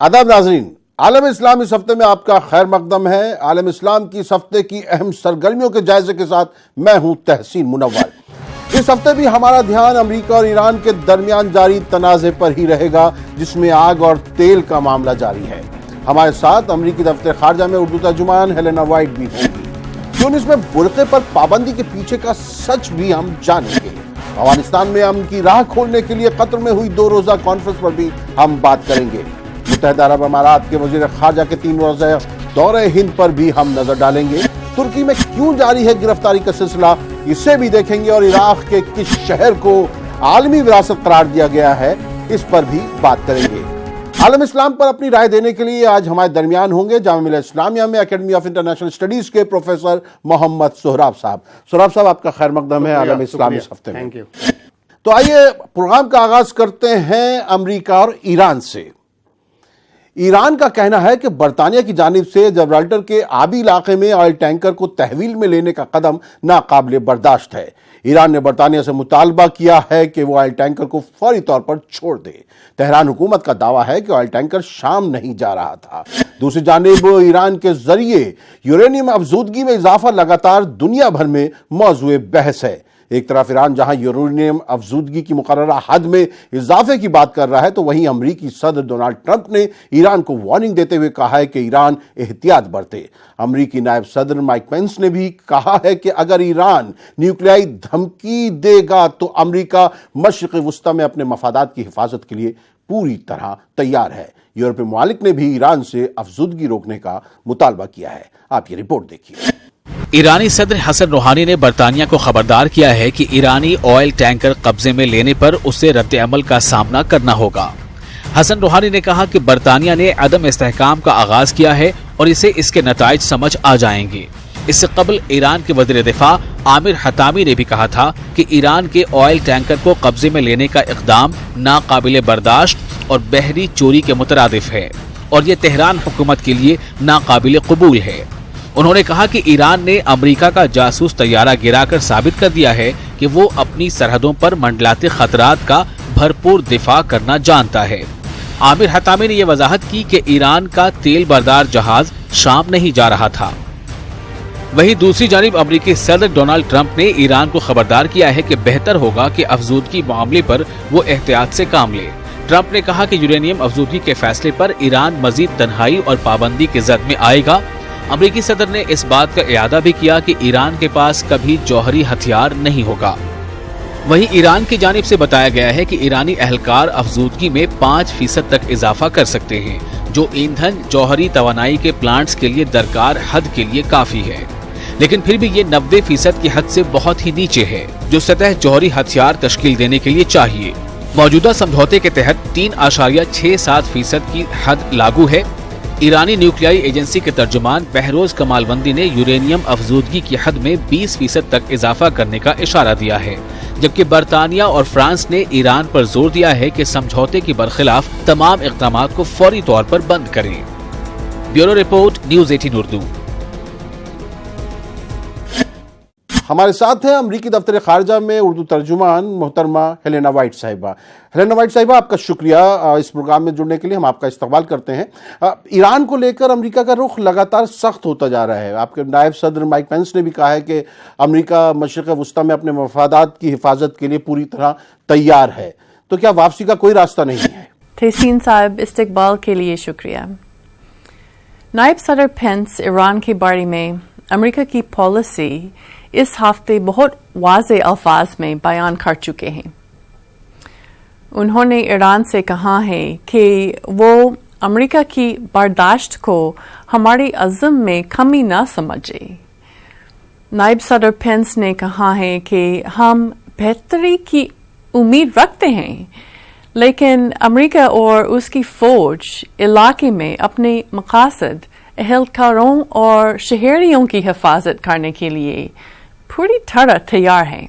آداب ناظرین، عالم اسلام اس ہفتے میں آپ کا خیر مقدم ہے۔ عالم اسلام کی اس ہفتے کی اہم سرگرمیوں کے جائزے کے ساتھ میں ہوں تحسین منور۔ اس ہفتے بھی ہمارا دھیان امریکہ اور ایران کے درمیان جاری تنازع پر ہی رہے گا، جس میں آگ اور تیل کا معاملہ جاری ہے۔ ہمارے ساتھ امریکی دفتر خارجہ میں اردو ترجمان ہیلینا وائٹ بھی ہوگی۔ تیونس میں برقعے پر پابندی کے پیچھے کا سچ بھی ہم جانیں گے۔ افغانستان میں امن کی راہ کھولنے کے لیے قطر میں ہوئی 2 روزہ کانفرنس پر بھی ہم بات کریں گے۔ متحدہ عرب امارات کے وزیر خارجہ کے 3 روزہ دورہ ہند پر بھی ہم نظر ڈالیں گے۔ ترکی میں کیوں جاری ہے گرفتاری کا سلسلہ، اسے بھی دیکھیں گے، اور عراق کے کس شہر کو عالمی وراثت قرار دیا گیا ہے، اس پر بھی بات کریں گے۔ عالم اسلام پر اپنی رائے دینے کے لیے آج ہمارے درمیان ہوں گے جامعہ ملیہ اسلامیہ میں اکیڈمی آف انٹرنیشنل اسٹڈیز کے پروفیسر محمد سہراب صاحب۔ سہراب صاحب، آپ کا خیر مقدم ہے عالم اسلام اس ہفتے میں۔ تو آئیے پروگرام کا آغاز کرتے ہیں امریکہ اور ایران سے۔ ایران کا کہنا ہے کہ برطانیہ کی جانب سے جبرالٹر کے آبی علاقے میں آئل ٹینکر کو تحویل میں لینے کا قدم ناقابل برداشت ہے۔ ایران نے برطانیہ سے مطالبہ کیا ہے کہ وہ آئل ٹینکر کو فوری طور پر چھوڑ دے۔ تہران حکومت کا دعویٰ ہے کہ آئل ٹینکر شام نہیں جا رہا تھا۔ دوسری جانب ایران کے ذریعے یورینیم افزودگی میں اضافہ لگاتار دنیا بھر میں موضوع بحث ہے۔ ایک طرف ایران جہاں یورینیم افزودگی کی مقررہ حد میں اضافے کی بات کر رہا ہے، تو وہیں امریکی صدر ڈونلڈ ٹرمپ نے ایران کو وارننگ دیتے ہوئے کہا ہے کہ ایران احتیاط برتے۔ امریکی نائب صدر مائک پینس نے بھی کہا ہے کہ اگر ایران نیوکلیائی دھمکی دے گا تو امریکہ مشرق وسطی میں اپنے مفادات کی حفاظت کے لیے پوری طرح تیار ہے۔ یورپی ممالک نے بھی ایران سے افزودگی روکنے کا مطالبہ کیا ہے۔ آپ یہ رپورٹ دیکھیے۔ ایرانی صدر حسن روحانی نے برطانیہ کو خبردار کیا ہے کہ ایرانی آئل ٹینکر قبضے میں لینے پر اسے رد عمل کا سامنا کرنا ہوگا۔ حسن روحانی نے کہا کہ برطانیہ نے عدم استحکام کا آغاز کیا ہے اور اسے اس کے نتائج سمجھ آ جائیں گے۔ اس سے قبل ایران کے وزیر دفاع عامر حطامی نے بھی کہا تھا کہ ایران کے آئل ٹینکر کو قبضے میں لینے کا اقدام ناقابل برداشت اور بحری چوری کے مترادف ہے اور یہ تہران حکومت کے لیے ناقابل قبول ہے۔ انہوں نے کہا کہ ایران نے امریکہ کا جاسوس طیارہ گرا کر ثابت کر دیا ہے کہ وہ اپنی سرحدوں پر منڈلاتے خطرات کا بھرپور دفاع کرنا جانتا ہے۔ عامر حطامی نے یہ وضاحت کی کہ ایران کا تیل بردار جہاز شام نہیں جا رہا تھا۔ وہیں دوسری جانب امریکی صدر ڈونلڈ ٹرمپ نے ایران کو خبردار کیا ہے کہ بہتر ہوگا کہ افزودگی معاملے پر وہ احتیاط سے کام لے۔ ٹرمپ نے کہا کہ یورینیم افزودگی کے فیصلے پر ایران مزید تنہائی اور پابندی کی زد میں آئے گا۔ امریکی صدر نے اس بات کا اعادہ بھی کیا کہ ایران کے پاس کبھی جوہری ہتھیار نہیں ہوگا۔ وہیں ایران کی جانب سے بتایا گیا ہے کہ ایرانی اہلکار افزودگی میں 5% تک اضافہ کر سکتے ہیں، جو ایندھن جوہری توانائی کے پلانٹس کے لیے درکار حد کے لیے کافی ہے، لیکن پھر بھی یہ 90% کی حد سے بہت ہی نیچے ہے، جو سطح جوہری ہتھیار تشکیل دینے کے لیے چاہیے۔ موجودہ سمجھوتے کے تحت 3.67% کی حد لاگو ہے۔ ایرانی نیوکلیائی ایجنسی کے ترجمان بہروز کمالوندی نے یورینیم افزودگی کی حد میں 20% تک اضافہ کرنے کا اشارہ دیا ہے، جبکہ برطانیہ اور فرانس نے ایران پر زور دیا ہے کہ سمجھوتے کے برخلاف تمام اقدامات کو فوری طور پر بند کریں۔ Bureau report, news 18 Urdu. ہمارے ساتھ ہیں امریکی دفتر خارجہ میں اردو ترجمان محترمہ ہیلینا وائٹ صاحبہ۔ ہیلینا وائٹ صاحبہ، آپ کا شکریہ اس پروگرام میں جڑنے کے لیے، ہم آپ کا استقبال کرتے ہیں۔ ایران کو لے کر امریکہ کا رخ لگاتار سخت ہوتا جا رہا ہے۔ آپ کے نائب صدر مائک پینس نے بھی کہا ہے کہ امریکہ مشرق وسطی میں اپنے مفادات کی حفاظت کے لیے پوری طرح تیار ہے، تو کیا واپسی کا کوئی راستہ نہیں ہے؟ تحسین صاحب، استقبال کے لیے شکریہ۔ نائب صدر پینس ایران کے بارے میں امریکہ کی پالیسی اس ہفتے بہت واضح الفاظ میں بیان کر چکے ہیں۔ انہوں نے ایران سے کہا ہے کہ وہ امریکہ کی برداشت کو ہمارے عزم میں کمی نہ سمجھے۔ نائب صدر پینس نے کہا ہے کہ ہم بہتری کی امید رکھتے ہیں، لیکن امریکا اور اس کی فوج علاقے میں اپنے مقاصد، اہلکاروں اور شہریوں کی حفاظت کرنے کے لیے پوری طرح تیار ہیں۔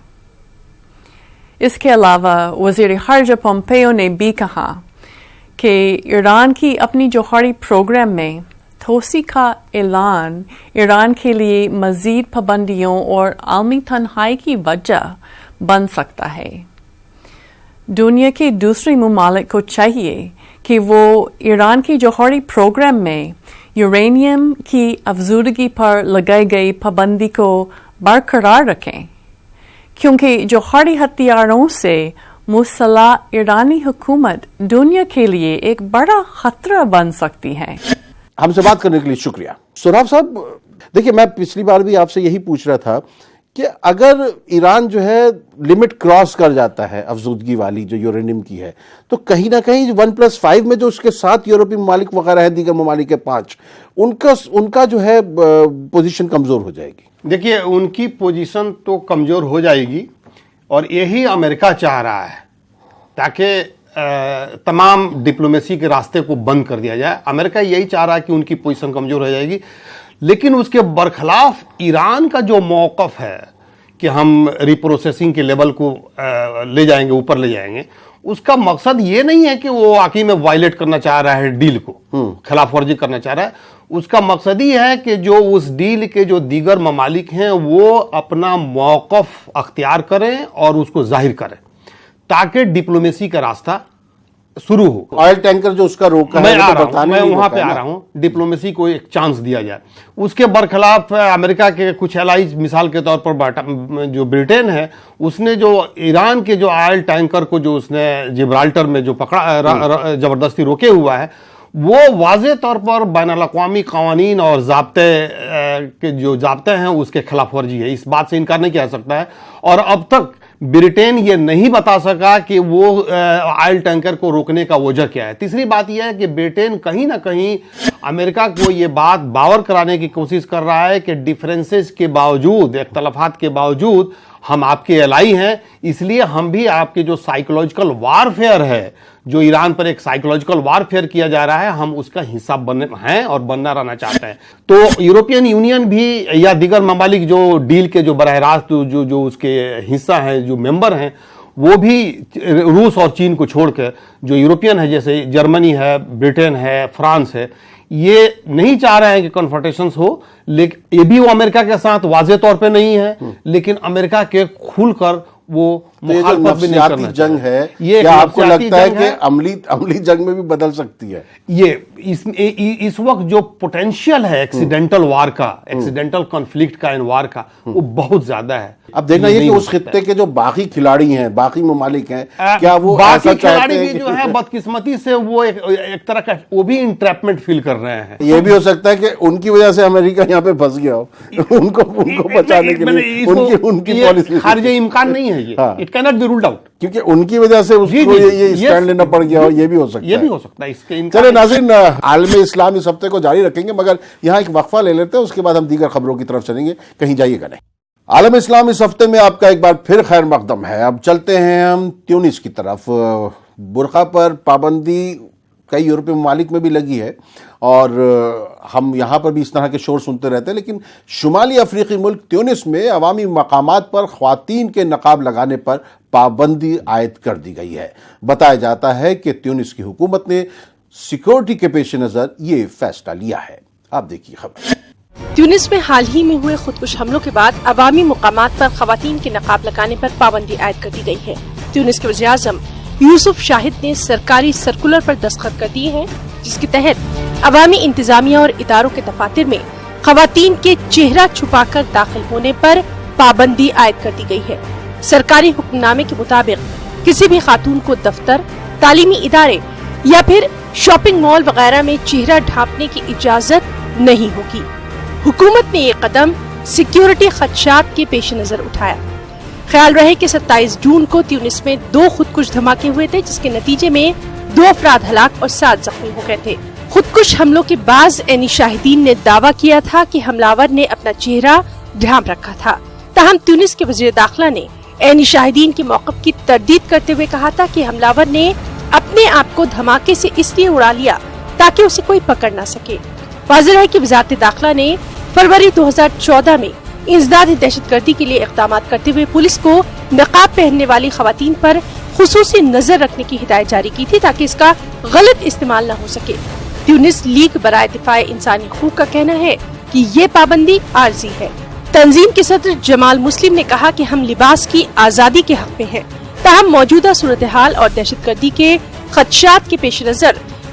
اس کے علاوہ وزیر خارجہ پومپیو نے بھی کہا کہ ایران کی اپنی جوہری پروگرام میں توسیع کا اعلان ایران کے لیے مزید پابندیوں اور عالمی تنہائی کی وجہ بن سکتا ہے۔ دنیا کے دوسرے ممالک کو چاہیے کہ وہ ایران کی جوہری پروگرام میں یورینیم کی افزودگی پر لگائی گئی پابندی کو برقرار رکھیں، کیونکہ جوہری ہتھیاروں سے مسلح ایرانی حکومت دنیا کے لیے ایک بڑا خطرہ بن سکتی ہے۔ ہم سے بات کرنے کے لیے شکریہ۔ سہراب صاحب، دیکھیے میں پچھلی بار بھی آپ سے یہی پوچھ رہا تھا کہ اگر ایران جو ہے لمٹ کراس کر جاتا ہے افزودگی والی جو یورینیم کی ہے، تو کہیں نہ کہیں 1+5 میں جو اس کے 7 یورپی ممالک وغیرہ ہیں، دیگر ممالک کے 5، ان کا جو ہے پوزیشن کمزور ہو جائے گی۔ دیکھیے ان کی پوزیشن تو کمزور ہو جائے گی، اور یہی امریکہ چاہ رہا ہے تاکہ تمام ڈپلومیسی کے راستے کو بند کر دیا جائے۔ امریکہ یہی چاہ رہا ہے کہ ان کی پوزیشن کمزور ہو جائے گی، لیکن اس کے برخلاف ایران کا جو موقف ہے کہ ہم ریپروسیسنگ کے لیول کو لے جائیں گے، اوپر لے جائیں گے، اس کا مقصد یہ نہیں ہے کہ وہ واقعی میں وائلیٹ کرنا چاہ رہا ہے ڈیل کو، خلاف ورزی کرنا چاہ رہا ہے۔ اس کا مقصد یہ ہے کہ جو اس ڈیل کے جو دیگر ممالک ہیں وہ اپنا موقف اختیار کریں اور اس کو ظاہر کریں، تاکہ ڈپلومیسی کا راستہ شروع ہو۔ آئل ٹینکر جو اس کا روکا ہے، میں وہاں پہ آ رہا ہوں، ڈپلومیسی کو ایک چانس دیا جائے۔ اس کے برخلاف امریکہ کے کچھ الائز، مثال کے طور پر جو برٹین ہے، اس نے جو ایران کے جو آئل ٹینکر کو جو اس نے جبرالٹر میں جو پکڑا، زبردستی روکے ہوا ہے، وہ واضح طور پر بین الاقوامی قوانین اور ضابطے کے جو ضابطے ہیں اس کے خلاف ورزی ہے۔ اس بات سے انکار نہیں کیا سکتا ہے، اور اب تک برٹین یہ نہیں بتا سکا کہ وہ آئل ٹینکر کو روکنے کا وجہ کیا ہے۔ تیسری بات یہ ہے کہ برٹین کہیں نہ کہیں امریکہ کو یہ بات باور کرانے کی کوشش کر رہا ہے کہ ڈیفرنسز کے باوجود، اختلافات کے باوجود ہم آپ کے الائی ہیں، اس لیے ہم بھی آپ کے جو سائیکولوجیکل وارفیئر ہے، جو ایران پر ایک سائیکولوجیکل وارفیئر کیا جا رہا ہے، ہم اس کا حصہ ہیں اور بننا رہنا چاہتے ہیں۔ تو یورپین یونین بھی یا دیگر ممالک جو ڈیل کے جو براہ راست جو اس کے حصہ ہیں، جو ممبر ہیں، وہ بھی روس اور چین کو چھوڑ کر جو یورپین ہے، جیسے جرمنی ہے، برٹین ہے، فرانس ہے، یہ نہیں چاہ رہے ہیں کہ کنفرنٹیشنز ہو، لیکن یہ بھی وہ امریکہ کے ساتھ واضح طور پہ نہیں ہے، لیکن امریکہ کے کھل کر وہ مخالفت بھی نہیں کرنا چاہتے۔ جنگ ہے، کیا آپ کو لگتا ہے کہ عملی جنگ میں بھی بدل سکتی ہے؟ یہ اس وقت جو پوٹینشیل ہے ایکسیڈنٹل وار کا، ایکسیڈنٹل کنفلکٹ کا، ان وار کا، وہ بہت زیادہ ہے۔ اب دیکھنا یہ کہ اس خطے کے جو باقی کھلاڑی ہیں، باقی ممالک ہیں، کیا وہ باقی کھلاڑی بھی جو ہے بدقسمتی سے وہ ایک طرح کا وہ بھی انٹریپمنٹ فیل کر رہے ہیں۔ یہ بھی ہو سکتا ہے کہ ان کی وجہ سے امریکہ یہاں پہ پھنس گیا ہو، ان کو بچانے کے لیے ان کی پالیسی خارج امکان نہیں ہے، یہ it can't be rolled out, کیونکہ ان کی وجہ سے اس کو یہ اسٹینڈ لینا پڑ گیا ہو، یہ بھی ہو سکتا ہے۔ یہ بھی ہو سکتا ہے۔ اس کے چلے ناظرین، عالم اسلام اس ہفتے کو جاری رکھیں گے، مگر یہاں ایک وقفہ لے لیتے ہیں، اس کے بعد ہم دیگر خبروں کی طرف چلیں گے، کہیں جائیے گا نہیں۔ عالم اسلام اس ہفتے میں آپ کا ایک بار پھر خیر مقدم ہے۔ اب چلتے ہیں ہم تیونس کی طرف۔ برقع پر پابندی کئی یورپی ممالک میں بھی لگی ہے، اور ہم یہاں پر بھی اس طرح کے شور سنتے رہتے ہیں، لیکن شمالی افریقی ملک تیونس میں عوامی مقامات پر خواتین کے نقاب لگانے پر پابندی عائد کر دی گئی ہے۔ بتایا جاتا ہے کہ تیونس کی حکومت نے سیکورٹی کے پیش نظر یہ فیصلہ لیا ہے۔ آپ دیکھیے خبر۔ تیونس میں حال ہی میں ہوئے خودکش حملوں کے بعد عوامی مقامات پر خواتین کے نقاب لگانے پر پابندی عائد کر دی گئی ہے۔ تیونس کے وزیر اعظم یوسف شاہد نے سرکاری سرکولر پر دستخط کر دیے ہیں، جس کے تحت عوامی انتظامیہ اور اداروں کے دفاتر میں خواتین کے چہرہ چھپا کر داخل ہونے پر پابندی عائد کر دی گئی ہے۔ سرکاری حکم نامے کے مطابق کسی بھی خاتون کو دفتر، تعلیمی ادارے یا پھر شاپنگ مال وغیرہ میں چہرہ ڈھانپنے کی اجازت نہیں ہوگی۔ حکومت نے یہ قدم سیکیورٹی خدشات کے پیش نظر اٹھایا۔ خیال رہے کہ 27 جون کو تیونس میں 2 خودکش دھماکے ہوئے تھے، جس کے نتیجے میں 2 افراد ہلاک اور 7 زخمی ہو گئے تھے۔ خودکش حملوں کے بعض عینی شاہدین نے دعویٰ کیا تھا کہ حملاور نے اپنا چہرہ ڈھانپ رکھا تھا، تاہم تیونس کے وزیر داخلہ نے عینی شاہدین کے موقف کی تردید کرتے ہوئے کہا تھا کہ حملاور نے اپنے آپ کو دھماکے سے اس لیے اڑا لیا تاکہ اسے کوئی پکڑ نہ سکے۔ واضح ہے کہ وزارت داخلہ نے فروری 2014 میں انسداد دہشت گردی کے لیے اقدامات کرتے ہوئے پولیس کو نقاب پہننے والی خواتین پر خصوصی نظر رکھنے کی ہدایت جاری کی تھی تاکہ اس کا غلط استعمال نہ ہو سکے۔ تیونس لیگ برائے دفاع انسانی حقوق کا کہنا ہے کہ یہ پابندی عارضی ہے۔ تنظیم کے صدر جمال مسلم نے کہا کہ ہم لباس کی آزادی کے حق میں ہیں، تاہم موجودہ صورتحال اور دہشت گردی کے خدشات کے پیش نظر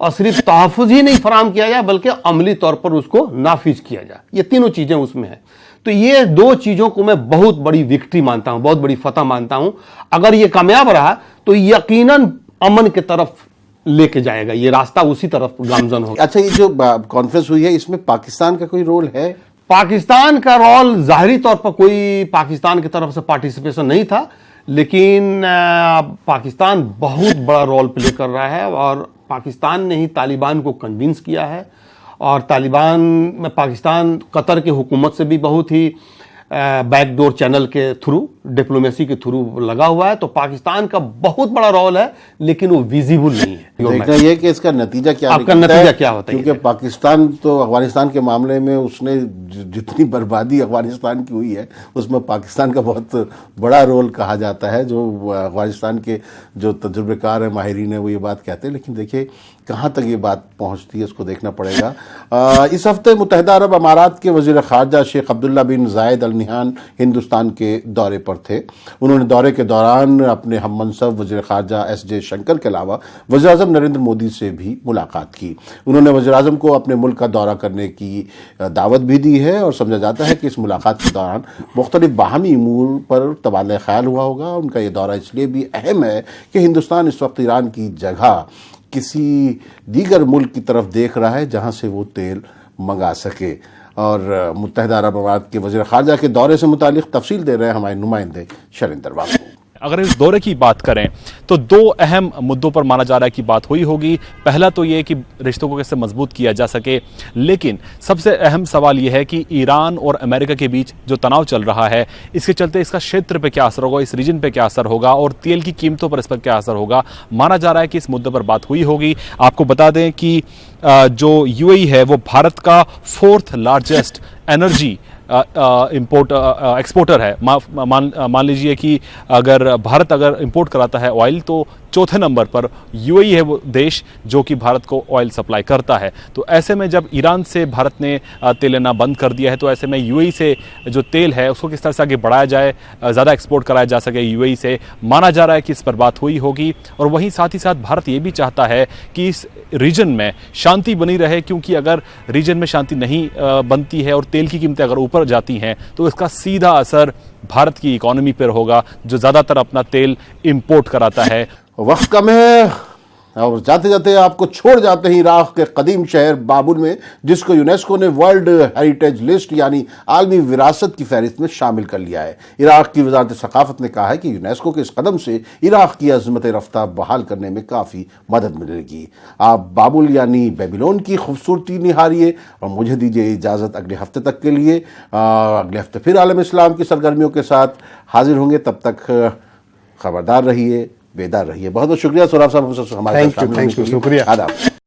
اور صرف تحفظ ہی نہیں فراہم کیا جائے بلکہ عملی طور پر اس کو نافذ کیا جائے. یہ تینوں چیزیں اس میں ہیں. تو یہ دو چیزوں کو میں بہت بڑی وکٹری مانتا ہوں, بہت بڑی فتح مانتا ہوں. اگر یہ کامیاب رہا تو یقیناً امن کی طرف لے کے جائے گا, یہ راستہ اسی طرف گامزن ہوگا. اچھا, یہ جو کانفرنس ہوئی ہے اس میں پاکستان کا کوئی رول ہے؟ پاکستان کا رول ظاہری طور پر کوئی پاکستان کی طرف سے پارٹیسپیشن نہیں تھا, لیکن پاکستان بہت بڑا رول پلے کر رہا ہے اور پاکستان نے ہی طالبان کو کنونس کیا ہے. اور طالبان میں پاکستان قطر کی حکومت سے بھی بہت ہی بیک ڈور چینل کے تھرو, ڈپلومیسی کے تھرو لگا ہوا ہے. تو پاکستان کا بہت بڑا رول ہے لیکن وہ ویزیبل نہیں ہے. دیکھنا یہ کہ اس کا نتیجہ کیا آپ کا نتیجہ کیا ہوتا ہے, کیونکہ پاکستان تو افغانستان کے معاملے میں اس نے جتنی بربادی افغانستان کی ہوئی ہے اس میں پاکستان کا بہت بڑا رول کہا جاتا ہے. جو افغانستان کے جو تجربے کار ہیں, ماہرین ہیں, وہ یہ بات کہتے ہیں. لیکن دیکھیے کہاں تک یہ بات پہنچتی ہے اس کو دیکھنا پڑے گا. اس ہفتے متحدہ عرب امارات کے وزیر خارجہ شیخ عبداللہ بن زائد ال نہیان ہندوستان کے دورے پر تھے. انہوں نے دورے کے دوران اپنے ہم منصب وزیر خارجہ ایس جے شنکر کے علاوہ وزیر اعظم نریندر مودی سے بھی ملاقات کی. انہوں نے وزیر اعظم کو اپنے ملک کا دورہ کرنے کی دعوت بھی دی ہے اور سمجھا جاتا ہے کہ اس ملاقات کے دوران مختلف باہمی امور پر تبادلہ خیال ہوا ہوگا. ان کا یہ دورہ اس لیے بھی اہم ہے کہ ہندوستان اس وقت ایران کی جگہ کسی دیگر ملک کی طرف دیکھ رہا ہے جہاں سے وہ تیل منگا سکے. اور متحدہ عرب امارات کے وزیر خارجہ کے دورے سے متعلق تفصیل دے رہے ہیں ہمارے نمائندے شریندر بابو. اگر اس دورے کی بات کریں تو دو اہم مدوں پر مانا جا رہا ہے کہ بات ہوئی ہوگی. پہلا تو یہ کہ رشتوں کو کیسے مضبوط کیا جا سکے, لیکن سب سے اہم سوال یہ ہے کہ ایران اور امریکہ کے بیچ جو تناؤ چل رہا ہے اس کے چلتے اس کا چھیتر پہ کیا اثر ہوگا, اس ریجن پہ کیا اثر ہوگا اور تیل کی قیمتوں پر اس پر کیا اثر ہوگا. مانا جا رہا ہے کہ اس مدے پر بات ہوئی ہوگی. آپ کو بتا دیں کہ جو یو اے ای ہے وہ بھارت کا 4th لارجسٹ انرجی ایکسپورٹر ہے. مان لیجئے کہ اگر بھارت امپورٹ کراتا ہے آئل تو چوتھے نمبر پر یو اے ای ہے وہ دیش جو کہ بھارت کو آئل سپلائی کرتا ہے. تو ایسے میں جب ایران سے بھارت نے تیل لینا بند کر دیا ہے تو ایسے میں یو اے ای سے جو تیل ہے اس کو کس طرح سے آگے بڑھایا جائے, زیادہ ایکسپورٹ کرایا جا سکے یو اے ای سے. مانا جا رہا ہے کہ اس پر بات ہوئی ہوگی. اور وہیں ساتھ ہی ساتھ بھارت یہ بھی چاہتا ہے کہ اس ریجن میں شانتی بنی رہے, کیونکہ اگر ریجن میں شانتی نہیں بنتی ہے اور تیل کی قیمتیں اگر اوپر جاتی ہیں تو اس کا سیدھا اثر بھارت کی اکانومی پر ہوگا جو زیادہ تر اپنا تیل امپورٹ کراتا ہے. وقت کم ہے اور جاتے جاتے آپ کو چھوڑ جاتے ہیں عراق کے قدیم شہر بابل میں, جس کو یونیسکو نے ورلڈ ہیریٹیج لسٹ یعنی عالمی وراثت کی فہرست میں شامل کر لیا ہے. عراق کی وزارت ثقافت نے کہا ہے کہ یونیسکو کے اس قدم سے عراق کی عظمت رفتہ بحال کرنے میں کافی مدد ملے گی. آپ بابل یعنی بیبیلون کی خوبصورتی نہاریے اور مجھے دیجیے اجازت اگلے ہفتے تک کے لیے. اگلے ہفتے پھر عالم اسلام کی سرگرمیوں کے ساتھ حاضر ہوں گے. تب تک خبردار رہیے, بیدار رہیے. بہت بہت شکریہ سوراب صاحب ہمارے ساتھ شامل ہونے کے لیے. شکریہ. آداب.